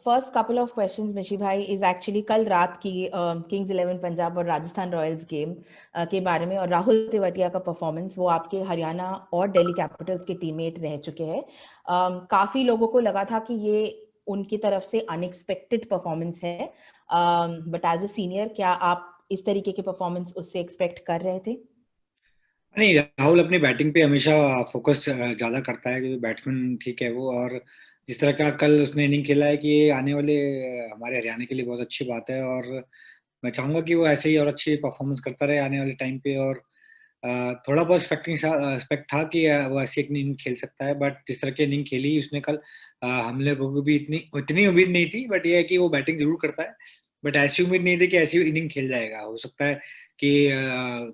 First couple of questions मिशी भाई is actually कल रात की किंग्स 11 पंजाब और राजस्थान रॉयल्स गेम के बारे में, और राहुल तेवतिया का परफॉर्मेंस। वो आपके हरियाणा और दिल्ली कैपिटल्स के टीममेट रह चुके हैं। काफी लोगों को लगा था कि ये उनकी तरफ से अनएक्सपेक्टेड परफॉर्मेंस है, बट एज ए सीनियर क्या आप इस तरीके के परफॉर्मेंस उससे एक्सपेक्ट कर रहे थे? नहीं, राहुल अपनी बैटिंग पे हमेशा फोकस ज्यादा करता है, क्योंकि बैट्समैन ठीक है वो। और जिस तरह का कल उसने इनिंग खेला है कि ये आने वाले हमारे हरियाणा के लिए बहुत अच्छी बात है। और मैं चाहूंगा कि वो ऐसे ही और अच्छी परफॉर्मेंस करता रहे आने वाले टाइम पे। और थोड़ा बहुत एक्सपेक्ट था कि वो ऐसी एक इनिंग खेल सकता है, बट जिस तरह की इनिंग खेली उसने कल, हम लोगों को भी इतनी उतनी उम्मीद नहीं थी। बट ये है कि वो बैटिंग जरूर करता है, बट ऐसी उम्मीद नहीं थी कि ऐसी इनिंग खेल जाएगा। हो सकता है कि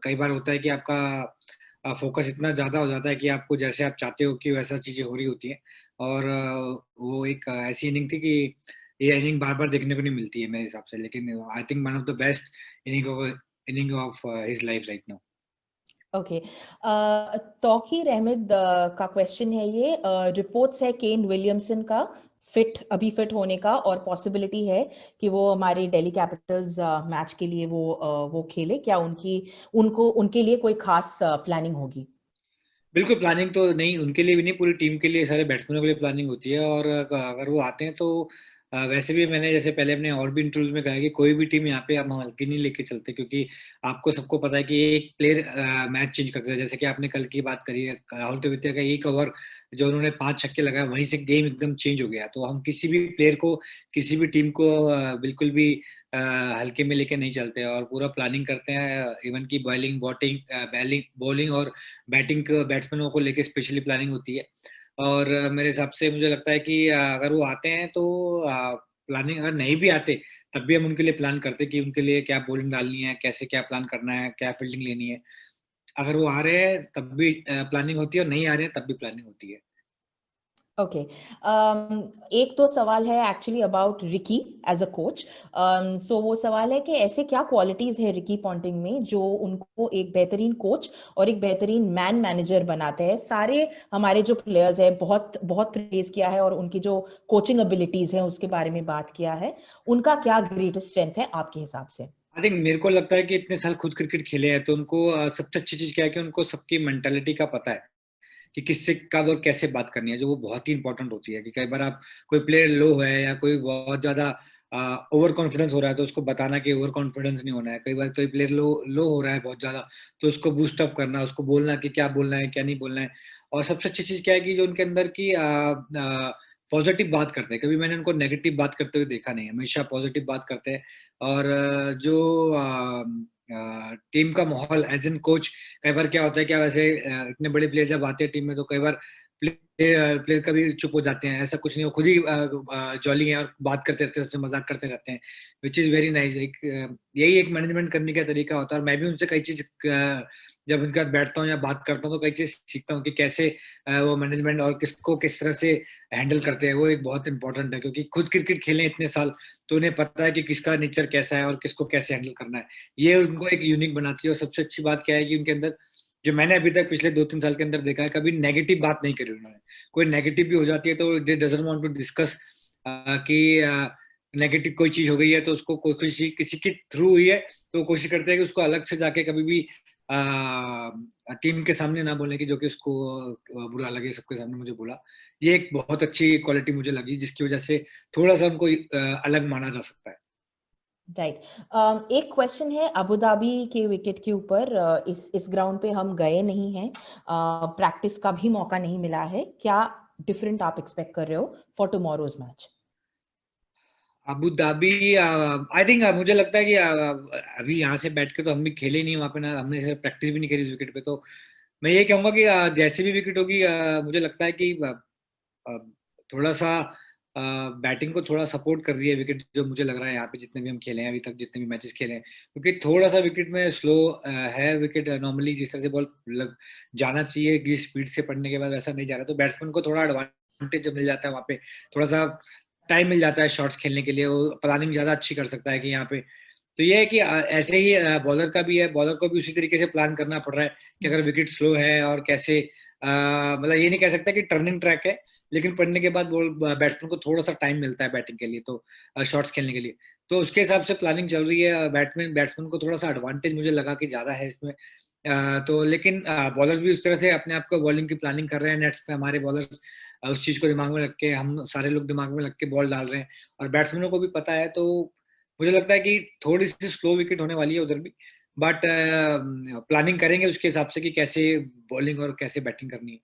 कई बार होता है कि आपका फोकस इतना ज्यादा हो जाता है कि आपको जैसे आप चाहते हो कि वैसा चीजें हो रही होती हैं। और वो एक ऐसी इनिंग थी कि ये इनिंग बार बार देखने को नहीं मिलती है मेरे हिसाब से। लेकिन I think one of the best inning of his life right now. Okay, Tauqeer Ahmed का क्वेश्चन है ये। रिपोर्ट्स है केन विलियमसन का अभी फिट होने का, और पॉसिबिलिटी है कि वो हमारे दिल्ली कैपिटल्स मैच के लिए वो खेले। क्या उनके लिए कोई खास प्लानिंग होगी? बिल्कुल, प्लानिंग तो नहीं उनके लिए भी नहीं, पूरी टीम के लिए, सारे बैट्समैनों के लिए प्लानिंग होती है। और अगर वो आते हैं तो वैसे भी मैंने जैसे पहले अपने और भी इंटरव्यूज में कहा है कि कोई भी टीम यहाँ पे हम हल्की नहीं लेके चलते, क्योंकि आपको सबको पता है कि एक प्लेयर मैच चेंज करता है। जैसे कि आपने कल की बात करी है, राहुल तेवतिया का एक ओवर जो उन्होंने 5 छक्के लगाए, वहीं से गेम एकदम चेंज हो गया। तो हम किसी भी प्लेयर को, किसी भी टीम को बिल्कुल भी हल्के में लेके नहीं चलते हैं, और पूरा प्लानिंग करते हैं। इवन की बॉलिंग, बैटिंग, बॉलिंग और बैटिंग बैट्समैनों को लेके स्पेशली प्लानिंग होती है। और मेरे हिसाब से मुझे लगता है कि अगर वो आते हैं तो प्लानिंग, अगर नहीं भी आते तब भी हम उनके लिए प्लान करते हैं कि उनके लिए क्या बॉलिंग डालनी है, कैसे क्या प्लान करना है, क्या फील्डिंग लेनी है। अगर वो आ रहे हैं तब भी प्लानिंग होती है, और नहीं आ रहे हैं तब भी प्लानिंग होती है। ओके, एक तो सवाल है actually about Ricky as a coach. So वो सवाल है कि ऐसे क्या क्वालिटीज है रिकी पॉन्टिंग में जो उनको एक बेहतरीन कोच और एक बेहतरीन मैन मैनेजर बनाते हैं। सारे हमारे जो प्लेयर्स हैं बहुत बहुत प्रेज किया है, और उनकी जो कोचिंग एबिलिटीज हैं उसके बारे में बात किया है। उनका क्या ग्रेटेस्ट स्ट्रेंथ है आपके हिसाब से? आई थिंक मेरे को लगता है कि इतने साल खुद क्रिकेट खेले हैं तो उनको सबसे अच्छी चीज क्या है कि उनको सबकी मेंटालिटी का पता है कि किससे कब और कैसे बात करनी है, जो वो बहुत ही इंपॉर्टेंट होती है। कि कई बार आप, कोई प्लेयर लो है या कोई बहुत ज्यादा ओवर कॉन्फिडेंस हो रहा है, तो उसको बताना कि ओवर कॉन्फिडेंस नहीं होना है। कई बार कोई प्लेयर लो लो हो रहा है बहुत ज्यादा, तो उसको बूस्ट अप करना, उसको बोलना कि क्या बोलना है क्या नहीं बोलना है। और सबसे अच्छी चीज क्या है कि जो उनके अंदर की पॉजिटिव बात करते हैं, कभी मैंने उनको नेगेटिव बात करते हुए देखा नहीं, हमेशा पॉजिटिव बात करते हैं। और जो टीम का माहौल एज एन कोच, कई बार क्या होता है, क्या वैसे इतने बड़े प्लेयर जब आते हैं टीम में तो कई बार प्लेयर प्लेयर कभी चुप हो जाते हैं। ऐसा कुछ नहीं, वो खुद ही जॉली हैं और बात करते रहते हैं, उससे मजाक करते रहते हैं, विच इज वेरी नाइस। एक यही एक मैनेजमेंट करने का तरीका होता है। और मैं भी उनसे कई चीज जब उनके साथ बैठता हूँ या बात करता हूँ तो कई चीज सीखता हूँ कि कैसे वो मैनेजमेंट और किसको किस तरह से हैंडल करते हैं। वो एक बहुत इंपॉर्टेंट है, क्योंकि खुद क्रिकेट खेले इतने साल, तो उन्हें पता है कि किसका नेचर कैसा है और किसको कैसे हैंडल करना है। ये उनको एक यूनिक बनाती है। और सबसे अच्छी बात क्या है कि उनके अंदर, जो मैंने अभी तक पिछले 2-3 साल के अंदर देखा है, कभी नेगेटिव बात नहीं करी उन्होंने। कोई नेगेटिव भी हो जाती है तो they doesn't want to discuss कि नेगेटिव कोई चीज हो गई है तो उसको कोई किसी के थ्रू हुई है, तो कोशिश करते हैं कि उसको अलग से जाके कभी भी टीम के सामने ना बोलने की, जो कि उसको बुरा लगे सबके सामने मुझे बोला। ये एक बहुत अच्छी क्वालिटी मुझे लगी, जिसकी वजह से थोड़ा सा उनको अलग माना जा सकता है। राइट। एक क्वेश्चन है अबू धाबी के विकेट के ऊपर। इस ग्राउंड पे हम गए नहीं हैं, प्रैक्टिस का भी मौका नहीं मिला है। क्या डिफरेंट आप एक्सपेक्ट कर रहे हो for tomorrow's match? Abu Dhabi, I think मुझे लगता है कि अभी यहाँ से बैठ के तो हम भी खेले नहीं वहां पे ना, हमने सिर्फ प्रैक्टिस भी नहीं करी इस विकेट पे। तो मैं ये कहूंगा कि जैसी भी विकेट होगी, मुझे लगता है कि अ, थोड़ा सा बैटिंग को थोड़ा सपोर्ट कर रही है विकेट, जो मुझे लग रहा है यहाँ पे जितने भी हम खेले हैं अभी तक, जितने भी मैचेस खेले हैं। क्योंकि थोड़ा सा विकेट में स्लो है विकेट। नॉर्मली जिस तरह से बॉल जाना चाहिए कि स्पीड से पड़ने के बाद वैसा नहीं जा रहा, तो बैट्समैन को थोड़ा एडवांटेज मिल जाता है वहाँ पे। थोड़ा सा टाइम मिल जाता है शॉट्स खेलने के लिए, वो प्लानिंग ज्यादा अच्छी कर सकता है कि यहाँ पे। तो ये है कि ऐसे ही बॉलर का भी है, बॉलर को भी उसी तरीके से प्लान करना पड़ रहा है कि अगर विकेट स्लो है और कैसे, मतलब ये नहीं कह सकता कि टर्निंग ट्रैक है, लेकिन पढ़ने के बाद बैट्समैन को थोड़ा सा टाइम मिलता है बैटिंग के लिए, तो शॉट्स खेलने के लिए, तो उसके हिसाब से प्लानिंग चल रही है। बैट्समैन को थोड़ा सा एडवांटेज मुझे लगा कि ज्यादा है इसमें। तो लेकिन बॉलर्स भी उस तरह से अपने आप को बॉलिंग की प्लानिंग कर रहे हैं, नेट्स पे हमारे बॉलर्स उस चीज को दिमाग में रख के, हम सारे लोग दिमाग में रख के बॉल डाल रहे हैं, और बैट्समैनों को भी पता है। तो मुझे लगता है कि थोड़ी सी स्लो विकेट होने वाली है उधर भी, बट प्लानिंग करेंगे उसके हिसाब से कि कैसे बॉलिंग और कैसे बैटिंग करनी है।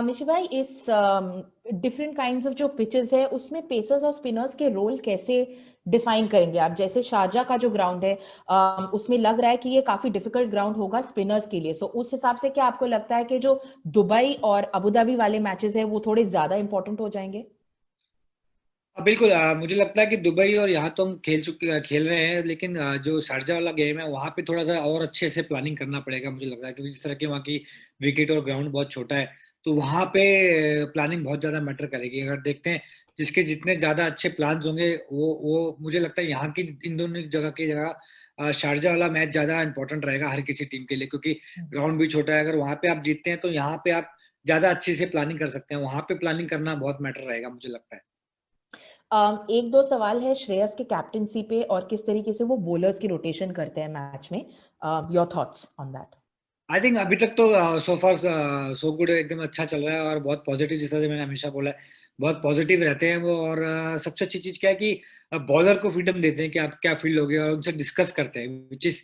मिशी भाई, इस डिफरेंट काइंड्स ऑफ जो पिचेस है उसमें पेसर्स और स्पिनर्स के रोल कैसे डिफाइन करेंगे आप? जैसे शारजा का जो ग्राउंड है, उसमें लग रहा है कि ये काफी डिफिकल्ट ग्राउंड होगा स्पिनर्स के लिए, सो उस हिसाब से क्या आपको लगता है कि जो दुबई और अबू धाबी वाले मैचेस है वो थोड़े ज्यादा इंपॉर्टेंट हो जाएंगे? बिल्कुल, मुझे लगता है कि दुबई और यहाँ तो हम खेल रहे हैं, लेकिन जो शारजा वाला गेम है वहाँ पे थोड़ा सा और अच्छे से प्लानिंग करना पड़ेगा मुझे लग रहा है, क्योंकि जिस तरह की वहाँ की विकेट और ग्राउंड बहुत छोटा है, तो वहाँ पे प्लानिंग बहुत ज्यादा मैटर करेगी। अगर देखते हैं जिसके जितने ज्यादा अच्छे प्लान होंगे, वो मुझे लगता है यहाँ की इन दोनों जगह की जगह शारजा वाला मैच ज्यादा इंपॉर्टेंट रहेगा हर किसी टीम के लिए, क्योंकि ग्राउंड भी छोटा है। अगर वहाँ पे आप जीतते हैं तो यहाँ पे आप ज्यादा अच्छे से प्लानिंग कर सकते हैं, वहाँ पे प्लानिंग करना बहुत मैटर रहेगा मुझे लगता है। एक दो सवाल है श्रेयस के कैप्टनसी पे और किस तरीके से वो बॉलर्स की रोटेशन करते हैं मैच में। Your thoughts on that? I think अभी तक तो सो फार सो गुड, एकदम अच्छा चल रहा है, और बहुत पॉजिटिव, जैसा कि मैंने हमेशा बोला है, बहुत पॉजिटिव रहते हैं वो। और सबसे अच्छी चीज क्या है कि बॉलर को फ्रीडम देते हैं कि आप क्या फील्ड लोगे, और उनसे डिस्कस करते हैं, विच इज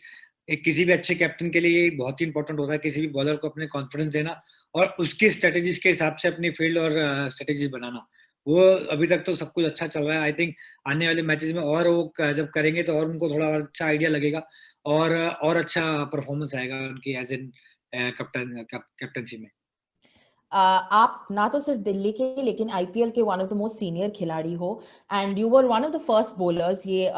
एक किसी भी अच्छे कैप्टन के लिए बहुत ही इंपॉर्टेंट होता है, किसी भी बॉलर को अपने कॉन्फिडेंस देना और उसकी स्ट्रेटेजीज के हिसाब से अपनी फील्ड और स्ट्रेटेजीज बनाना। वो अभी तक तो सब कुछ अच्छा चल रहा है। आई थिंक आने वाले मैचेस में और वो जब करेंगे तो और उनको थोड़ा और अच्छा आइडिया लगेगा, और अच्छा परफॉर्मेंस आएगा उनकी एज एन कैप्टनसी में। आप ना तो सिर्फ दिल्ली के लेकिन आईपीएल के one of the most senior खिलाड़ी हो, and you were one of the first bowlers. ये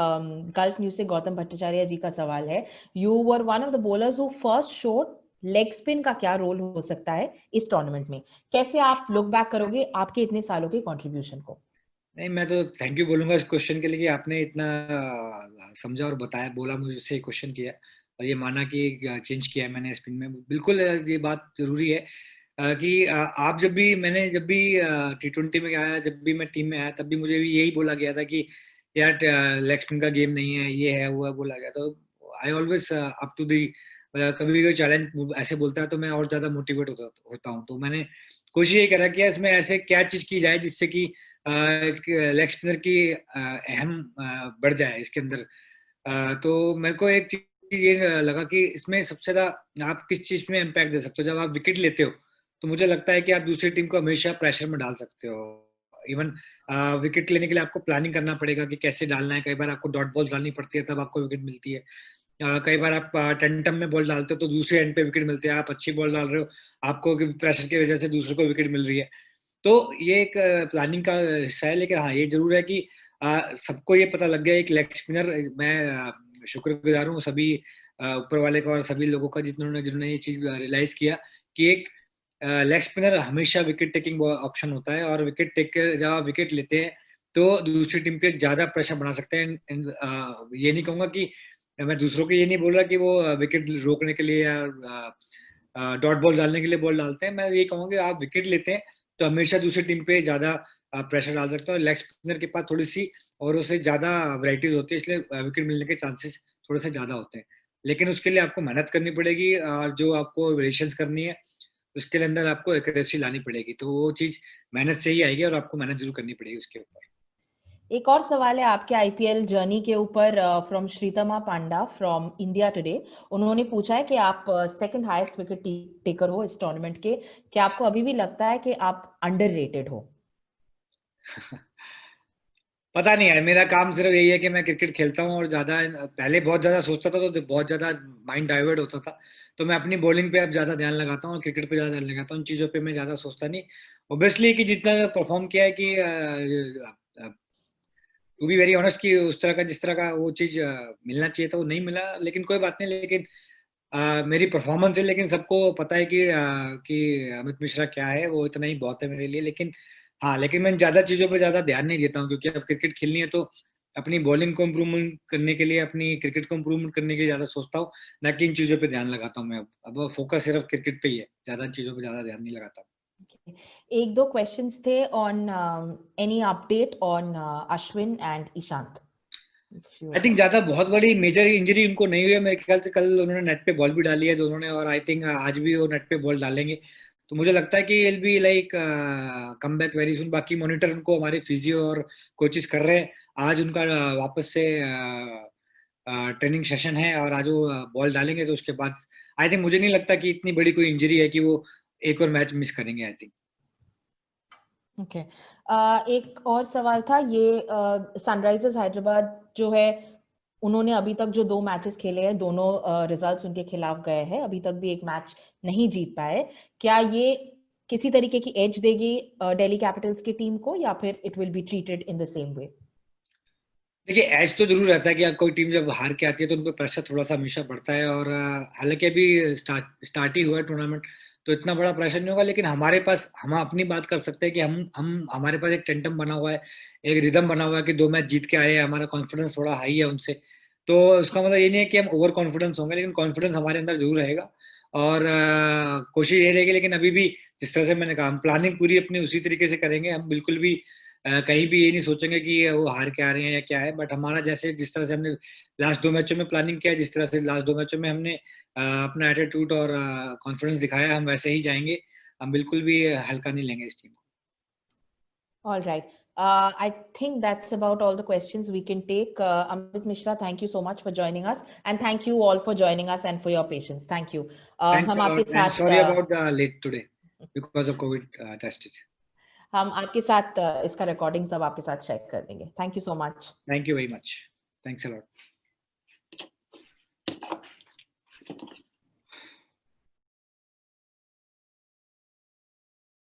गल्फ न्यूज से गौतम भट्टाचार्य जी का सवाल है। You were one of the bowlers who first showed leg spin का क्या रोल हो सकता है इस टूर्नामेंट में। कैसे आप लुक बैक करोगे आपके इतने सालों के कंट्रीब्यूशन को? नहीं, मैं तो थैंक यू बोलूंगा इस क्वेश्चन के लिए कि आपने इतना समझा और बताया, बोला, मुझसे क्वेश्चन किया और ये माना कि चेंज किया है मैंने स्पिन में। बिल्कुल ये बात जरूरी है कि आप जब भी T20 में आया, जब भी मैं टीम में आया, तब भी मुझे भी यही बोला गया था कि यार लेग स्पिन का गेम नहीं है, ये है वो है, बोला गया। तो I always up to the, कभी भी कोई चैलेंज ऐसे बोलता है तो मैं और ज्यादा मोटिवेट होता हूँ। तो मैंने कोशिश यही करा कि इसमें ऐसे क्या चीज की जाए जिससे कि लेग स्पिनर की अहम बढ़ जाए इसके अंदर। तो मेरे को एक चीज ये लगा कि इसमें सबसे ज्यादा आप किस चीज में इम्पैक्ट दे सकते हो। जब आप विकेट लेते हो तो मुझे लगता है कि आप दूसरी टीम को हमेशा प्रेशर में डाल सकते हो। इवन विकेट लेने के लिए आपको प्लानिंग करना पड़ेगा कि कैसे डालना है। कई बार आपको डॉट बॉल डालनी पड़ती है, तब आपको विकेट मिलती है। कई बार आप टेंटम में बॉल डालते हो तो दूसरे एंड पे विकेट मिलते हैं। आप अच्छी बॉल डाल रहे हो, आपको प्रेशर की वजह से दूसरे को विकेट मिल रही है। तो ये एक प्लानिंग का हिस्सा है। लेकिन हाँ, ये जरूर है कि सबको ये पता लग गया एक लेग स्पिनर, मैं शुक्रगुजार हूँ सभी ऊपर वाले का और सभी लोगों का जिन्होंने जिन्होंने ये चीज रियलाइज किया कि एक लेग स्पिनर हमेशा विकेट टेकिंग ऑप्शन होता है, और विकेट टेकर जब आप विकेट लेते हैं तो दूसरी टीम पे ज्यादा प्रेशर बना सकते हैं। ये नहीं कहूंगा कि मैं दूसरों को ये नहीं बोल रहा कि वो विकेट रोकने के लिए या डॉट बॉल डालने के लिए बॉल डालते हैं। मैं ये कहूंगा कि आप विकेट लेते हैं तो हमेशा दूसरी टीम पे ज्यादा प्रेशर डाल सकते हो। लेग स्पिनर के पास थोड़ी सी और उसे ज्यादा वैरायटीज होती है, इसलिए विकेट मिलने के चांसेस थोड़े से ज्यादा होते हैं। लेकिन उसके लिए आपको मेहनत करनी पड़ेगी, और जो आपको वेरिएशंस करनी है उसके अंदर आपको एक्यूरेसी लानी पड़ेगी। तो वो चीज मेहनत से ही आएगी, और आपको मेहनत जरूर करनी पड़ेगी उसके ऊपर। एक और सवाल है आपके आईपीएल जर्नी के ऊपर, from Shreetama Panda from India Today. उन्होंने पूछा है कि आप सेकंड हाईएस्ट विकेट टेकर हो इस टूर्नामेंट के, क्या आपको अभी भी लगता है कि आप अंडररेटेड हो? पता नहीं है, मेरा काम सिर्फ यही है कि मैं क्रिकेट खेलता हूँ, और ज्यादा पहले बहुत ज्यादा सोचता था तो बहुत ज्यादा माइंड डाइवर्ट होता था। तो मैं अपनी बॉलिंग पे अब ज्यादा ध्यान लगाता हूँ और क्रिकेट पे ज्यादा ध्यान लगाता हूँ। उन चीजों पे मैं ज्यादा सोचता नहीं। ऑब्वियसली कि जितना परफॉर्म किया है कि टू बी वेरी ऑनेस्ट कि उस तरह का जिस तरह का वो चीज मिलना चाहिए था वो नहीं मिला, लेकिन कोई बात नहीं। लेकिन मेरी परफॉर्मेंस है, लेकिन सबको पता है कि अमित मिश्रा क्या है, वो इतना ही बहुत है मेरे लिए। लेकिन हाँ, लेकिन मैं ज्यादा चीजों पे ज्यादा ध्यान नहीं देता हूँ, क्योंकि अब क्रिकेट खेलनी है तो अपनी बॉलिंग को इम्प्रूवमेंट करने के लिए, अपनी क्रिकेट को इम्प्रूवमेंट करने के लिए ज्यादा सोचता हूँ, ना कि इन चीजों पे ध्यान लगाता हूँ। मैं अब फोकस सिर्फ क्रिकेट पे ही है, ज्यादा चीजों पे ज्यादा ध्यान नहीं लगाता। Okay. एक दो क्वेश्चंस थे on any update on Ashwin and Ishant. I think ज्यादा बहुत बड़ी मेजर इंजरी उनको नहीं हुई है मेरे ख्याल से। कल उन्होंने नेट पे बॉल भी डाली है दोनों ने, और आई थिंक आज भी वो नेट पे बॉल डालेंगे। तो मुझे लगता है कि will be like come back very soon. बाकी मॉनिटर उनको हमारे फिजियो और कोचेस कर रहे हैं। आज उनका वापस से ट्रेनिंग सेशन है, और आज वो बॉल डालेंगे तो उसके बाद आई थिंक, मुझे नहीं लगता कि इतनी बड़ी कोई इंजरी है कि वो एक और मैच मिस करेंगे आई थिंक। ओके। एक और सवाल था ये, सनराइजर्स हैदराबाद जो है, उन्होंने अभी तक जो 2 मैचेस खेले हैं, दोनों रिजल्ट्स उनके खिलाफ गए हैं, अभी तक भी एक मैच नहीं जीत पाए। क्या ये किसी तरीके की एज देगी दिल्ली कैपिटल्स की टीम को, या फिर it will be treated in the same way? देखिए, एज तो जरूर रहता है कि कोई टीम जब हार के आती है तो उन पर प्रेशर थोड़ा सा हमेशा बढ़ता है। और हालांकि अभी स्टार्ट ही हुआ है टूर्नामेंट, तो इतना बड़ा प्रेशर नहीं होगा। लेकिन हमारे पास, हम अपनी बात कर सकते हैं कि हम हमारे पास एक टेंटम बना हुआ है, एक रिदम बना हुआ है कि 2 मैच जीत के आए हैं, हमारा कॉन्फिडेंस थोड़ा हाई है उनसे। तो उसका मतलब ये नहीं है कि हम ओवर कॉन्फिडेंस होंगे, लेकिन कॉन्फिडेंस हमारे अंदर जरूर रहेगा। और कोशिश ये रहेगी, लेकिन अभी भी जिस तरह से मैंने कहा, हम प्लानिंग पूरी अपनी उसी तरीके से करेंगे। हम बिल्कुल भी कहीं भी ये नहीं सोचेंगे कि वो हार के आ रहे हैं या क्या है। बट हमारा जैसे जिस तरह से हमने लास्ट 2 मैचों में प्लानिंग किया, जिस तरह से लास्ट 2 मैचों में हमने अपना एटीट्यूड और कॉन्फिडेंस दिखाया, हम वैसे ही जाएंगे। हम बिल्कुल भी हल्का नहीं लेंगे इस टीम को। All right. I think that's about all the questions we can take. Amit Mishra, thank you so much for joining us, and thank you all for joining us and for your patience. Thank you. Thanks हम a आपके lot and साथ sorry about the late today because of COVID test. हम आपके साथ इसका recording सब आपके साथ शेयर कर देंगे। Thank you so much. Thank you very much. Thanks a lot.